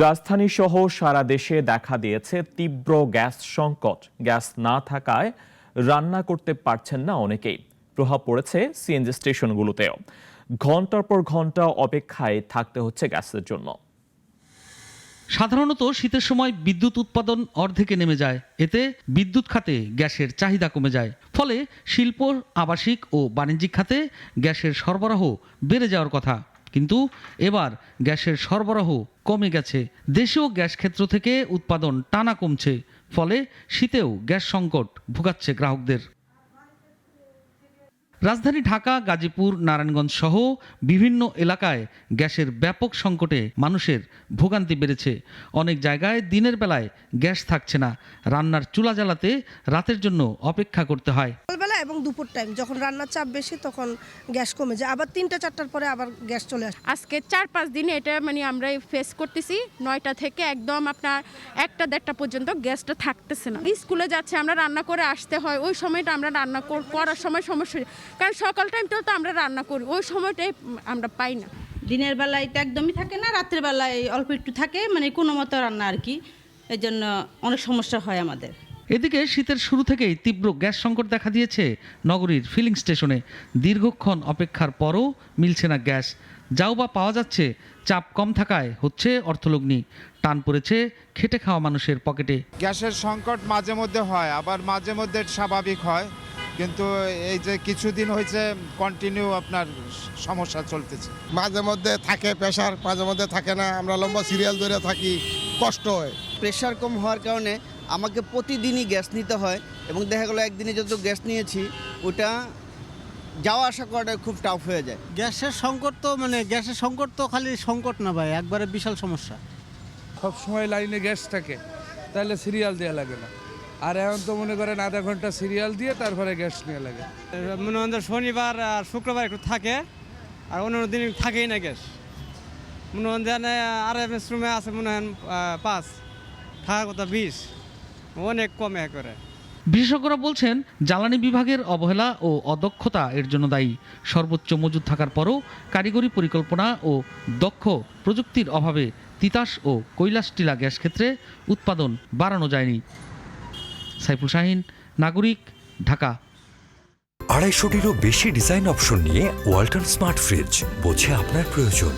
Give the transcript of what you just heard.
রাজধানী সহ সারা দেশে দেখা দিয়েছে তীব্র গ্যাস সংকট। গ্যাস না থাকায় রান্না করতে পারছেন না অনেকেই। প্রভাব পড়েছে সিএনজি স্টেশনগুলোতেও। ঘন্টার পর ঘন্টা অপেক্ষায় থাকতে হচ্ছে গ্যাসের জন্য। সাধারণত শীতের সময় বিদ্যুৎ উৎপাদন অর্ধেকে নেমে যায়। এতে বিদ্যুৎ খাতে গ্যাসের চাহিদা কমে যায়। ফলে শিল্প, আবাসিক ও বাণিজ্যিক খাতে গ্যাসের সরবরাহ বেড়ে যাওয়ার কথা। কিন্তু এবার গ্যাসের সরবরাহ কমে গেছে। দেশীয় গ্যাস ক্ষেত্র থেকে উৎপাদন টানা কমছে। ফলে শীতেও গ্যাস সংকট ভোগাচ্ছে গ্রাহকদের। রাজধানী ঢাকা, গাজীপুর, নারায়ণগঞ্জ সহ বিভিন্ন এলাকায় গ্যাসের ব্যাপক সংকটে মানুষের ভোগান্তি বেড়েছে। অনেক জায়গায় দিনের বেলায় গ্যাস থাকছে না। রান্নার চুলা জ্বালাতে রাতের জন্য অপেক্ষা করতে হয়। সকালবেলা এবং দুপুর টাইম যখন রান্নার চাপ বেশি তখন গ্যাস কমে যায়, আবার 3টা-4টার পরে আবার গ্যাস চলে আসে। আজকে 4-5 দিনে এটা আমরা ফেস করতেছি। 9টা থেকে একদম আপনার 1টা-1:30 পর্যন্ত গ্যাসটা থাকতেছে না। স্কুলে যাচ্ছে, আমরা রান্না করে আসতে হয়। ওই সময়টা আমরা রান্না করার সময় সমস্যা, কারণ সকাল টাইমটাও তো আমরা রান্না করি, ওই সময়টাই আমরা পাই না। দিনের বেলায় তো একদমই থাকে না, রাত্রের বেলায় অল্প একটু থাকে, কোনো মতো রান্না আর কি। এই জন্য অনেক সমস্যা হয় আমাদের। এদিকে শীতের শুরু থেকেই তীব্র গ্যাস সংকট দেখা দিয়েছে নগরীর ফিলিং স্টেশনে। দীর্ঘক্ষণ অপেক্ষার পরও মিলছে না গ্যাস। যাও বা পাওয়া যাচ্ছে, চাপ কম থাকায় হচ্ছে অর্থলগ্নি। টান পড়েছে খেটে খাওয়া মানুষের পকেটে। গ্যাসের সংকট মাঝে মধ্যে হয়, আবার মাঝে মধ্যে স্বাভাবিক হয়, কিন্তু এই যে কিছুদিন হয়েছে কন্টিনিউ আপনার সমস্যা চলতেছে। মাঝে মধ্যে থাকে প্রেশার, মাঝে মধ্যে থাকে না। আমরা লম্বা সিরিয়াল ধরে থাকি, কষ্ট হয়। প্রেশার কম হওয়ার কারণে আমাকে প্রতিদিনই গ্যাস নিতে হয়, এবং দেখা গেলো একদিনে যত গ্যাস নিয়েছি ওটা যাওয়া আসা করাটা খুব টাফ হয়ে যায়। গ্যাসের সংকট তো খালি সংকট না ভাই, একবারে বিশাল সমস্যা। সব সময় লাইনে গ্যাস থাকে, তাহলে সিরিয়াল দেওয়া লাগে না। আর এখন তো মনে করেন আধা ঘন্টা সিরিয়াল দিয়ে তারপরে গ্যাস নেওয়া লাগে। মনে হয় শনিবার আর শুক্রবার একটু থাকে, আর অন্য দিন থাকেই না গ্যাস। মনে হয় RMS রুমে আছে মনে হয় 5, থাকার কথা 20, অনেক কমে করে। বিশেষজ্ঞরা বলছেন, জ্বালানি বিভাগের অবহেলা ও অদক্ষতা এর জন্য দায়ী। সর্বোচ্চ মজুদ থাকার পরও কারিগরি পরিকল্পনা ও দক্ষ প্রযুক্তির অভাবে তিতাস ও কৈলাস টিলা গ্যাস ক্ষেত্রে উৎপাদন বাড়ানো যায়নি। সাইফুল শাহিন, নাগরিক, ঢাকা। 250-টিরও বেশি ডিজাইন অপশন নিয়ে ওয়ালটন স্মার্ট ফ্রিজ বোঝে আপনার প্রয়োজন।